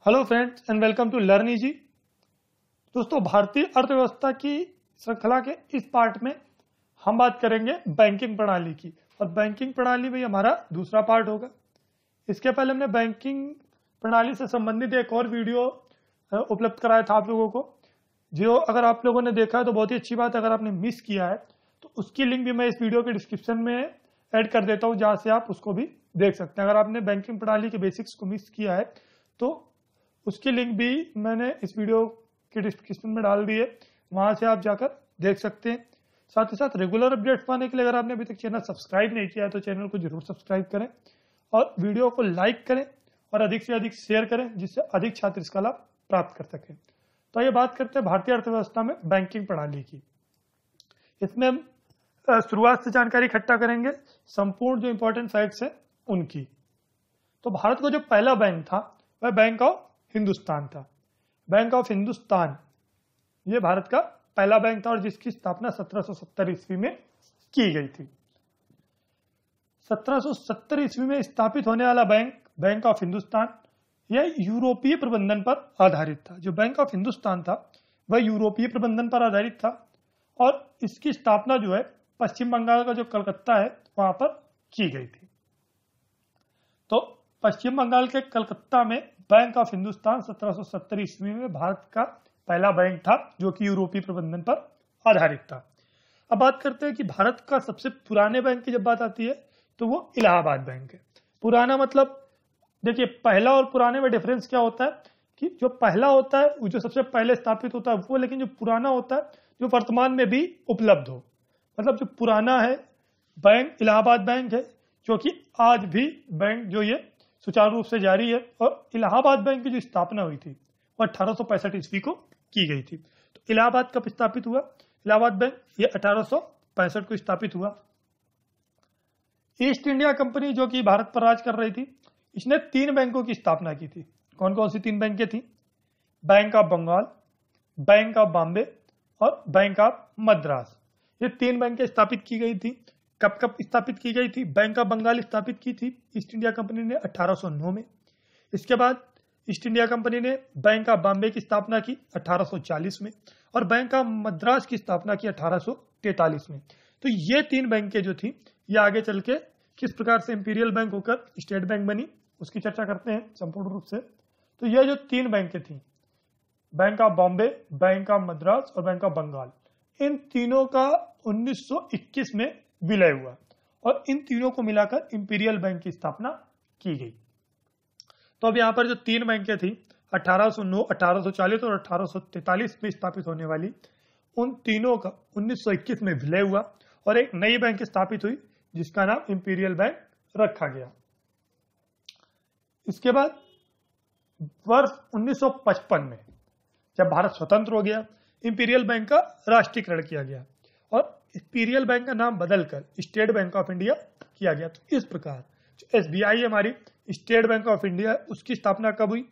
Hello friends and welcome to learn easy. दोस्तों, भारतीय अर्थव्यवस्था की श्रृंखला के इस पार्ट में हम बात करेंगे बैंकिंग प्रणाली की, और बैंकिंग प्रणाली में हमारा दूसरा पार्ट होगा। इसके पहले हमने बैंकिंग प्रणाली से संबंधित एक और वीडियो उपलब्ध कराया था आप लोगों को, जो अगर आप लोगों ने देखा है तो बहुत ही अच्छी बात है। अगर आपने मिस किया है तो उसकी लिंक भी मैं इस वीडियो के डिस्क्रिप्शन में ऐड कर देता हूँ, जहाँ से आप उसको भी देख सकते हैं। अगर आपने बैंकिंग प्रणाली के बेसिक्स को मिस किया है तो उसकी लिंक भी मैंने इस वीडियो के डिस्क्रिप्शन में डाल दी है, वहां से आप जाकर देख सकते हैं। साथ ही साथ रेगुलर अपडेट्स पाने के लिए अगर आपने अभी तक चैनल सब्सक्राइब नहीं किया है तो चैनल को जरूर सब्सक्राइब करें और वीडियो को लाइक करें और अधिक से अधिक शेयर करें, जिससे अधिक छात्र इसका लाभ प्राप्त कर सकें। तो ये बात करते हैं भारतीय अर्थव्यवस्था में बैंकिंग प्रणाली की। इसमें हम शुरुआत से जानकारी इकट्ठा करेंगे, संपूर्ण जो इंपॉर्टेंट फैक्ट्स है उनकी। तो भारत का जो पहला बैंक था वह बैंक ऑफ हिंदुस्तान था। बैंक ऑफ हिंदुस्तान ये भारत का पहला बैंक था और जिसकी स्थापना 1770 ईस्वी में की गई थी। 1770 ईस्वी में स्थापित होने वाला बैंक बैंक ऑफ हिंदुस्तान यह यूरोपीय प्रबंधन पर आधारित था। जो बैंक ऑफ हिंदुस्तान था वह यूरोपीय प्रबंधन पर आधारित था और इसकी स्थापना जो है पश्चिम बंगाल का जो कलकत्ता है वहां पर की गई थी। तो पश्चिम बंगाल के कलकत्ता में बैंक ऑफ हिंदुस्तान 1770 ईस्वी में भारत का पहला बैंक था, जो कि यूरोपीय प्रबंधन पर आधारित था। अब बात करते हैं कि भारत का सबसे पुराने बैंक की जब बात आती है तो वो इलाहाबाद बैंक है। पुराना मतलब देखिए, पहला और पुराने में डिफरेंस क्या होता है कि जो पहला होता है वो जो सबसे पहले स्थापित होता है वो, लेकिन जो पुराना होता है जो वर्तमान में भी उपलब्ध हो। मतलब जो पुराना है बैंक इलाहाबाद बैंक है, जो कि आज भी बैंक जो ये सुचारू रूप से जारी है। और इलाहाबाद बैंक की जो स्थापना हुई थी वह 1865 ईस्वी को की गई थी। तो इलाहाबाद कब स्थापित हुआ? इलाहाबाद बैंक ये 1865 को स्थापित हुआ। ईस्ट इंडिया कंपनी जो कि भारत पर राज कर रही थी, इसने 3 बैंकों की स्थापना की थी। कौन कौन सी 3 बैंकें थी? Bank of Bengal, bank of Bombay और बैंक ऑफ मद्रास। ये 3 बैंकें स्थापित की गई थी। कब कब स्थापित की गई थी? बैंक ऑफ बंगाल स्थापित की थी ईस्ट इंडिया कंपनी ने 1809 में। इसके बाद ईस्ट इंडिया कंपनी ने बैंक ऑफ बॉम्बे की स्थापना की 1840 में और बैंक ऑफ मद्रास की स्थापना की 1843 में। तो ये 3 बैंकें जो थी ये आगे चल के किस प्रकार से इंपीरियल बैंक होकर स्टेट बैंक बनी उसकी चर्चा करते हैं संपूर्ण रूप से। तो ये जो 3 बैंकें थी, bank of Bombay, bank of Madras और बैंक ऑफ बंगाल, इन तीनों का 1921 में विलय हुआ और इन तीनों को मिलाकर इंपीरियल बैंक की स्थापना की गई। तो अब यहां पर जो 3 बैंकें थी 1809, 1840 और 1843 में स्थापित होने वाली, उन तीनों का 1921 में विलय हुआ और एक नई बैंक स्थापित हुई जिसका नाम इंपीरियल बैंक रखा गया। इसके बाद वर्ष 1955 में जब भारत स्वतंत्र हो गया, इंपीरियल बैंक का राष्ट्रीयकरण किया गया और इंपीरियल बैंक का नाम बदलकर स्टेट बैंक ऑफ इंडिया किया गया। तो इस प्रकार जो एसबीआई हमारी स्टेट बैंक ऑफ इंडिया, उसकी स्थापना कब हुई?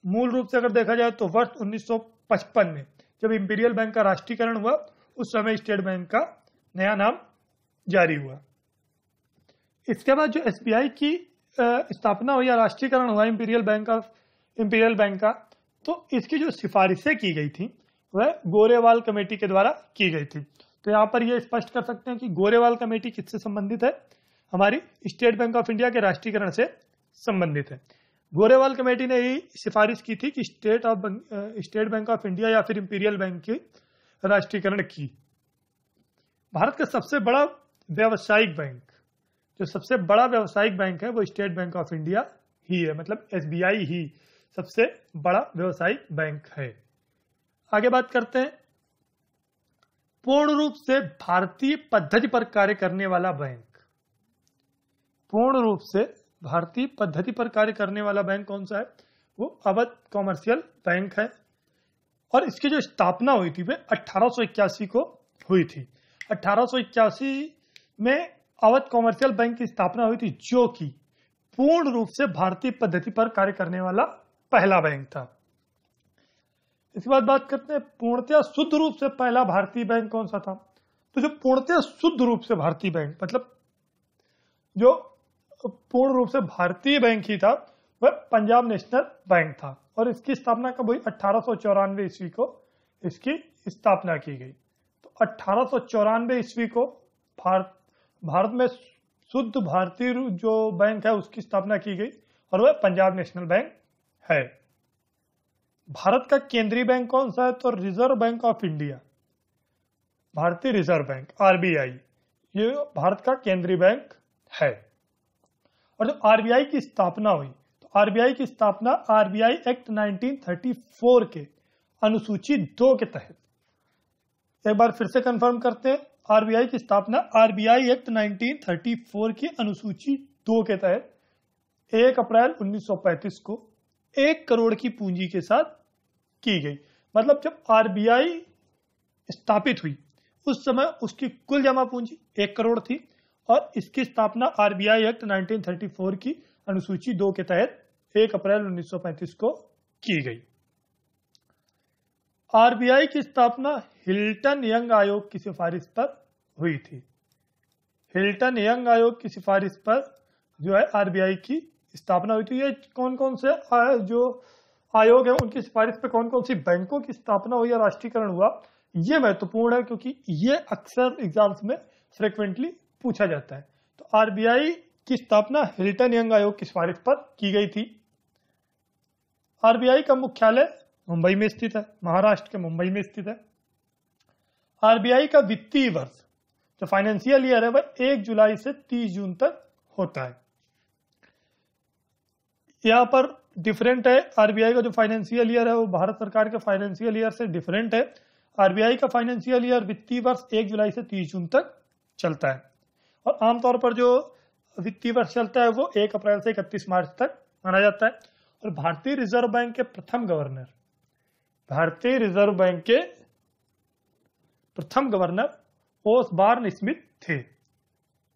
मूल रूप से अगर देखा जाए तो वर्ष 1955 में जब इंपीरियल बैंक का राष्ट्रीयकरण हुआ, उस समय स्टेट बैंक का नया नाम जारी हुआ। इसके बाद जो एसबीआई की स्थापना हुई या राष्ट्रीयकरण हुआ इंपीरियल बैंक का, तो इसकी जो सिफारिशें की गई थी वह गोरेवाल कमेटी के द्वारा की गई थी। तो यहां पर यह स्पष्ट कर सकते हैं कि गोरेवाल कमेटी किससे संबंधित है? हमारी स्टेट बैंक ऑफ इंडिया के राष्ट्रीयकरण से संबंधित है। गोरेवाल कमेटी ने ही सिफारिश की थी कि स्टेट बैंक ऑफ इंडिया या फिर इंपीरियल बैंक की राष्ट्रीयकरण की। भारत का सबसे बड़ा व्यावसायिक बैंक, जो सबसे बड़ा व्यावसायिक बैंक है वो स्टेट बैंक ऑफ इंडिया ही है। मतलब एसबीआई ही सबसे बड़ा व्यावसायिक बैंक है। आगे बात करते हैं, पूर्ण रूप से भारतीय पद्धति पर कार्य करने वाला बैंक। पूर्ण रूप से भारतीय पद्धति पर कार्य करने वाला बैंक कौन सा है? वो अवध कॉमर्शियल बैंक है और इसकी जो स्थापना हुई थी वह 1881 को हुई थी। 1881 में अवध कॉमर्शियल बैंक की स्थापना हुई थी, जो कि पूर्ण रूप से भारतीय पद्धति पर कार्य करने वाला पहला बैंक था। इसके बाद बात करते हैं पूर्णतया शुद्ध रूप से पहला भारतीय बैंक कौन सा था? तो जो पूर्णतया शुद्ध रूप से भारतीय बैंक, मतलब जो पूर्ण रूप से भारतीय बैंक ही था, वह पंजाब नेशनल बैंक था और इसकी स्थापना कब हुई? 1894 ईस्वी को इसकी स्थापना की गई। तो 1894 ईस्वी को भारत में शुद्ध भारतीय जो बैंक है उसकी स्थापना की गई और वह पंजाब नेशनल बैंक है। भारत का केंद्रीय बैंक कौन सा है? तो रिजर्व बैंक ऑफ इंडिया, भारतीय रिजर्व बैंक, आरबीआई, ये भारत का केंद्रीय बैंक है। और जब आरबीआई की स्थापना हुई तो आरबीआई की स्थापना आरबीआई एक्ट 1934 के अनुसूची 2 के तहत, एक बार फिर से कंफर्म करते हैं, आरबीआई की स्थापना आरबीआई एक्ट 1934 की अनुसूची 2 के तहत 1 अप्रैल 1935 को 1 करोड़ की पूंजी के साथ की गई। मतलब जब आरबीआई स्थापित हुई उस समय उसकी कुल जमा पूंजी 1 करोड़ थी और इसकी स्थापना आरबीआई एक्ट 1934 की अनुसूची 2 के तहत 1 अप्रैल 1935 को की गई। आरबीआई की स्थापना हिल्टन यंग आयोग की सिफारिश पर हुई थी। हिल्टन यंग आयोग की सिफारिश पर जो है आरबीआई की स्थापना हुई थी। ये कौन कौन से जो आयोग है उनकी सिफारिश पर कौन कौन सी बैंकों की स्थापना हुई या राष्ट्रीयकरण हुआ, ये महत्वपूर्ण है क्योंकि ये अक्सर एग्जाम्स में फ्रिक्वेंटली पूछा जाता है। तो आरबीआई की स्थापना हिल्टन यंग आयोग की सिफारिश पर की गई थी। आरबीआई का मुख्यालय मुंबई में स्थित है, महाराष्ट्र के मुंबई में स्थित है। आरबीआई का वित्तीय वर्ष जो फाइनेंशियल ईयर है वह 1 जुलाई से 30 जून तक होता है। यहां पर डिफरेंट है, आरबीआई का जो फाइनेंशियल ईयर है वो भारत सरकार के फाइनेंशियल ईयर से डिफरेंट है। आरबीआई का फाइनेंशियल ईयर वित्तीय वर्ष 1 जुलाई से 30 जून तक चलता है और आमतौर पर जो वित्तीय वर्ष चलता है वो 1 अप्रैल से 31 मार्च तक माना जाता है। और भारतीय रिजर्व बैंक के प्रथम गवर्नर, भारतीय रिजर्व बैंक के प्रथम गवर्नर ओसबॉर्न स्मिथ थे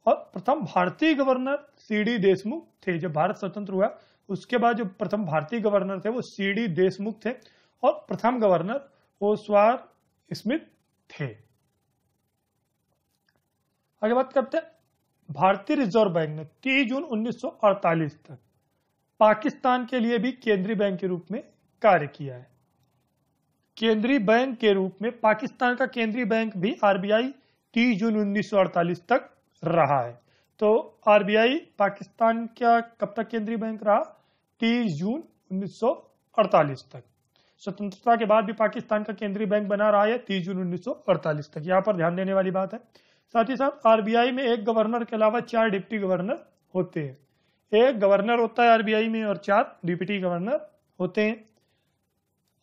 और प्रथम भारतीय गवर्नर सीडी देशमुख थे। जब भारत स्वतंत्र हुआ उसके बाद जो प्रथम भारतीय गवर्नर थे वो सीडी देशमुख थे और प्रथम गवर्नर ओसबॉर्न स्मिथ थे। आगे बात करते हैं, भारतीय रिजर्व बैंक ने 30 जून 1948 तक पाकिस्तान के लिए भी केंद्रीय बैंक के रूप में कार्य किया है। केंद्रीय बैंक के रूप में पाकिस्तान का केंद्रीय बैंक भी आरबीआई 30 जून 1948 तक रहा है। तो आरबीआई पाकिस्तान का कब तक केंद्रीय बैंक रहा? 30 जून 1948 तक। स्वतंत्रता के बाद भी पाकिस्तान का केंद्रीय बैंक बना रहा है 30 जून 1948 तक। यहां पर ध्यान देने वाली बात है। साथ ही साथ आरबीआई में एक गवर्नर के अलावा 4 डिप्टी गवर्नर होते हैं। एक गवर्नर होता है आरबीआई में और 4 डिप्टी गवर्नर होते हैं।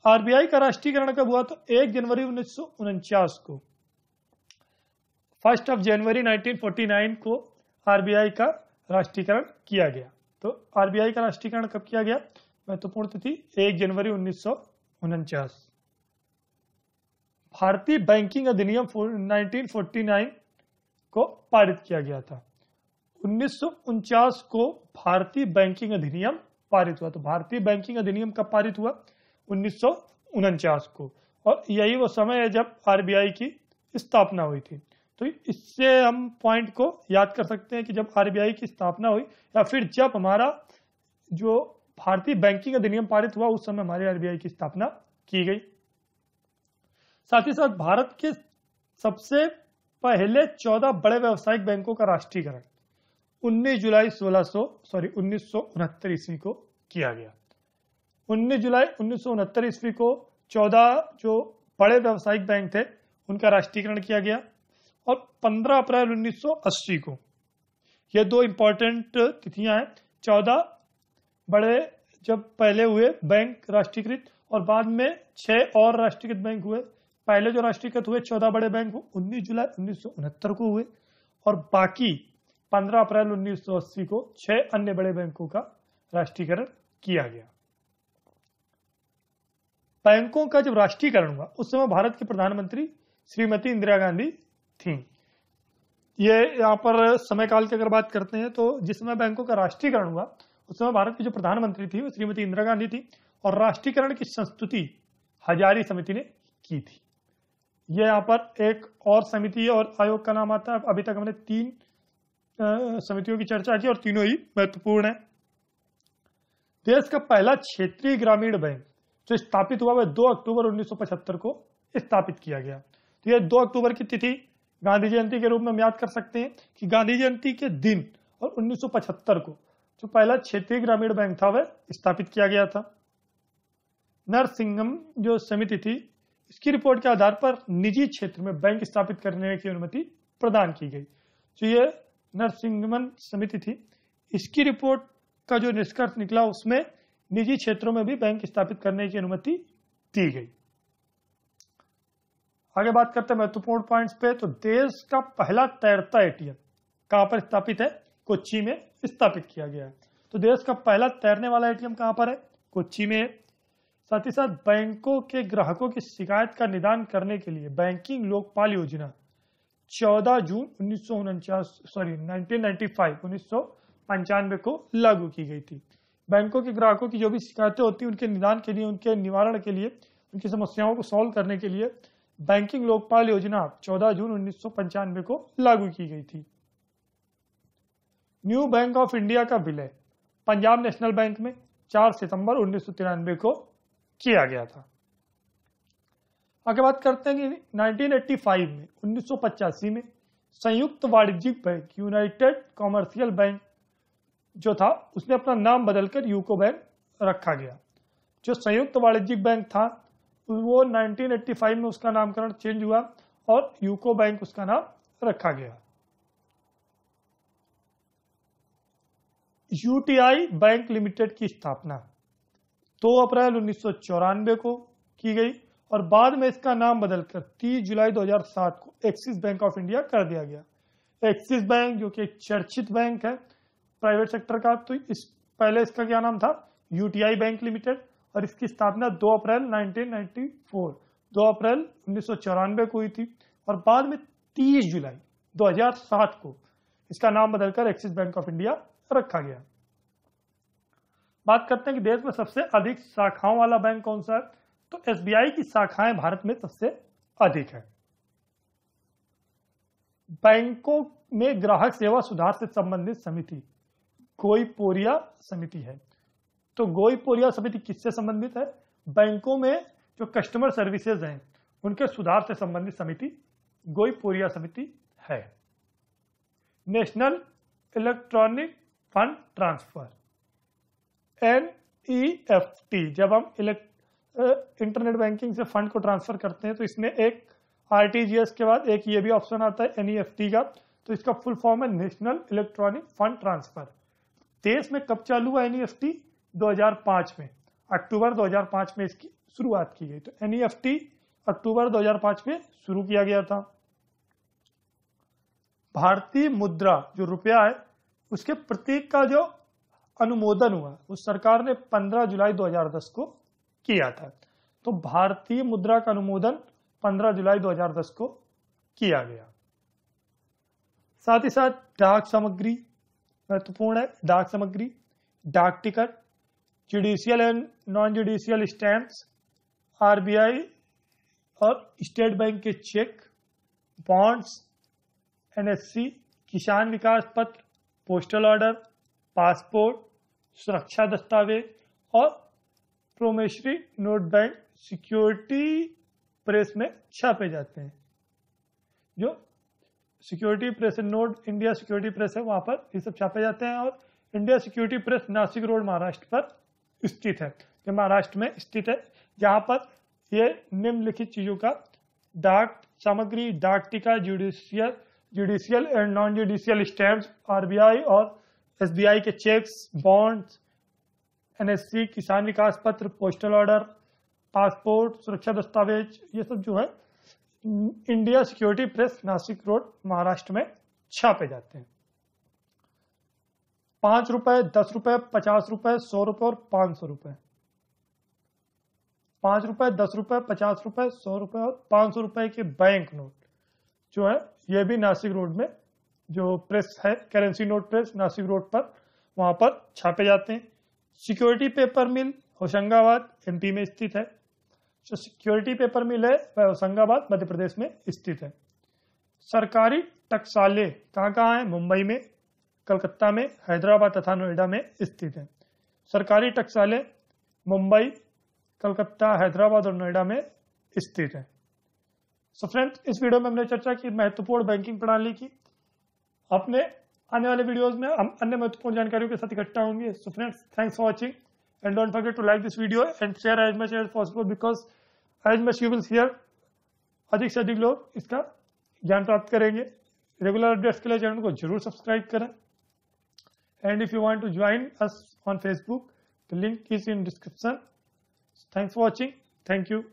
आरबीआई का राष्ट्रीयकरण कब हुआ? तो 1 जनवरी 1949 को, 1 जनवरी 1949 को आरबीआई का राष्ट्रीयकरण किया गया। तो आरबीआई का राष्ट्रीयकरण कब किया गया? महत्वपूर्ण तिथि 1 जनवरी 1949। भारतीय बैंकिंग अधिनियम 1949 को पारित किया गया था। 1949 को भारतीय बैंकिंग अधिनियम पारित हुआ। तो भारतीय बैंकिंग अधिनियम कब पारित हुआ? 1949 को। और यही वो समय है जब आरबीआई की स्थापना हुई थी। तो इससे हम पॉइंट को याद कर सकते हैं कि जब आरबीआई की स्थापना हुई या फिर जब हमारा जो भारतीय बैंकिंग अधिनियम पारित हुआ उस समय हमारी आरबीआई की स्थापना की गई। साथ ही साथ भारत के सबसे पहले 14 बड़े व्यावसायिक बैंकों का राष्ट्रीयकरण 19 जुलाई 1969 ईस्वी को किया गया। 19 जुलाई 1969 ईस्वी को 14 जो बड़े व्यावसायिक बैंक थे उनका राष्ट्रीयकरण किया गया और 15 अप्रैल 1980 को, ये 2 इंपॉर्टेंट तिथियां हैं। 14 बड़े जब पहले हुए बैंक राष्ट्रीयकृत और बाद में 6 और राष्ट्रीयकृत बैंक हुए। पहले जो राष्ट्रीयकृत हुए 14 बड़े बैंक 19 जुलाई 1969 को हुए और बाकी 15 अप्रैल 1980 को 6 अन्य बड़े बैंकों का राष्ट्रीयकरण किया गया। बैंकों का जब राष्ट्रीयकरण हुआ उस समय भारत के प्रधानमंत्री श्रीमती इंदिरा गांधी थी। ये यहाँ पर समय काल की अगर बात करते हैं तो जिस समय बैंकों का राष्ट्रीयकरण हुआ उस समय भारत की जो प्रधानमंत्री थी वो श्रीमती इंदिरा गांधी थी और राष्ट्रीयकरण की संस्तुति हजारी समिति ने की थी। ये यहाँ पर एक और समिति और आयोग का नाम आता है। अभी तक हमने 3 समितियों की चर्चा की और तीनों ही महत्वपूर्ण है। देश का पहला क्षेत्रीय ग्रामीण बैंक जो स्थापित हुआ वह 2 अक्टूबर 1975 को स्थापित किया गया। तो यह 2 अक्टूबर की तिथि गांधी जयंती के रूप में हम याद कर सकते हैं कि गांधी जयंती के दिन और 1975 को जो पहला क्षेत्रीय ग्रामीण बैंक था वह स्थापित किया गया था। नरसिंहम जो समिति थी, इसकी रिपोर्ट के आधार पर निजी क्षेत्र में बैंक स्थापित करने की अनुमति प्रदान की गई। तो ये नरसिंहमन समिति थी, इसकी रिपोर्ट का जो निष्कर्ष निकला उसमें निजी क्षेत्रों में भी बैंक स्थापित करने की अनुमति दी गई। आगे बात करते हैं महत्वपूर्ण पॉइंट्स पे। तो देश का पहला तैरता एटीएम कहां पर स्थापित है? कोच्चि में स्थापित किया गया है। तो देश का पहला तैरने वाला एटीएम कहां पर है? कोच्चि में है। साथ ही साथ बैंकों के ग्राहकों की शिकायत का निदान करने के लिए बैंकिंग लोकपाल योजना 14 जून 1995 को लागू की गई थी। बैंकों के ग्राहकों की जो भी शिकायतें होती हैं उनके निदान के लिए, उनके निवारण के लिए, उनकी समस्याओं को सॉल्व करने के लिए बैंकिंग लोकपाल योजना 14 जून 1995 को लागू की गई थी। न्यू बैंक ऑफ इंडिया का विलय पंजाब नेशनल बैंक में 4 सितंबर 1993 को किया गया था। आगे बात करते हैं कि 1985 में 1985 में संयुक्त वाणिज्यिक बैंक यूनाइटेड कॉमर्शियल बैंक जो था उसने अपना नाम बदलकर यूको बैंक रखा गया। जो संयुक्त वाणिज्यिक बैंक था वो 1985 में उसका नामकरण चेंज हुआ और यूको बैंक उसका नाम रखा गया। यूटीआई बैंक लिमिटेड की स्थापना 2 अप्रैल 1994 को की गई और बाद में इसका नाम बदलकर 30 जुलाई 2007 को एक्सिस बैंक ऑफ इंडिया कर दिया गया। एक्सिस बैंक जो कि एक चर्चित बैंक है प्राइवेट सेक्टर का, तो पहले इसका क्या नाम था? यूटीआई बैंक लिमिटेड, और इसकी स्थापना 2 अप्रैल 1994 को हुई थी और बाद में 30 जुलाई 2007 को इसका नाम बदलकर एक्सिस बैंक ऑफ इंडिया रखा गया। बात करते हैं कि देश में सबसे अधिक शाखाओं वाला बैंक कौन सा है? तो एसबीआई की शाखाएं भारत में सबसे अधिक है। बैंकों में ग्राहक सेवा सुधार से संबंधित समिति गोईपोरिया समिति है। तो गोईपोरिया समिति किससे संबंधित है? बैंकों में जो कस्टमर सर्विसेज हैं उनके सुधार से संबंधित समिति गोईपोरिया समिति है। National electronic fund transfer NEFT, जब हम इंटरनेट बैंकिंग से फंड को ट्रांसफर करते हैं तो इसमें एक RTGS के बाद एक ये भी ऑप्शन आता है NEFT का, तो इसका फुल फॉर्म है नेशनल इलेक्ट्रॉनिक फंड ट्रांसफर। देश में कब चालू हुआ NEFT? 2005 में, अक्टूबर 2005 में इसकी शुरुआत की गई। तो NEFT अक्टूबर 2005 में शुरू किया गया था। भारतीय मुद्रा जो रुपया है उसके प्रतीक का जो अनुमोदन हुआ वो सरकार ने 15 जुलाई 2010 को किया था। तो भारतीय मुद्रा का अनुमोदन 15 जुलाई 2010 को किया गया। साथ ही साथ डाक सामग्री महत्वपूर्ण है। डाक सामग्री, डाक ticket, judicial and non judicial stamps, RBI और स्टेट बैंक के चेक, बॉन्ड्स, NSC, किसान विकास पत्र, पोस्टल ऑर्डर, पासपोर्ट, सुरक्षा दस्तावेज और promissory note bank security press में छापे जाते हैं। जो security press note India security press है वहां पर ये सब छापे जाते हैं। और India security press Nashik road Maharashtra पर स्थित है, ये महाराष्ट्र में स्थित है, जहां पर ये निम्नलिखित चीजों का डाक सामग्री, डाक टिका, judicial and non judicial stamps, RBI और SBI के चेक्स, बॉन्ड्स, NSC, किसान विकास पत्र, पोस्टल ऑर्डर, पासपोर्ट, सुरक्षा दस्तावेज, ये सब जो है India security press Nashik road Maharashtra में छापे जाते हैं। 5 रुपए, 10 रुपए, 50 रुपए, 100 रुपए और 500 रुपए। 5 रुपए, 10 रुपए, 50 रुपए, 100 रुपए और 500 रुपए के बैंक नोट जो है ये भी नासिक रोड में जो प्रेस है, currency note press Nashik road पर, वहां पर छापे जाते हैं। सिक्योरिटी पेपर मिल होशंगाबाद MP में स्थित है। जो सिक्योरिटी पेपर मिल है वह होशंगाबाद मध्य प्रदेश में स्थित है। सरकारी टकसालें कहाँ कहाँ है? मुंबई में, कलकत्ता में, हैदराबाद तथा नोएडा में स्थित है। सरकारी टकसालें मुंबई, कलकत्ता, हैदराबाद और नोएडा में स्थित है। सो फ्रेंड्स, इस वीडियो में हमने चर्चा की महत्वपूर्ण बैंकिंग प्रणाली की। अपने आने वाले वीडियोस में हम अन्य महत्वपूर्ण जानकारियों के साथ इकट्ठा होंगे। So friends, thanks for watching and don't forget to like this video and share as much as possible, because as much you will share, अधिक से अधिक लोग इसका ज्ञान प्राप्त करेंगे। रेगुलर अपडेट्स के लिए चैनल को जरूर सब्सक्राइब करें। And if you want to join us on Facebook, the link is in description. Thanks for watching. Thank you.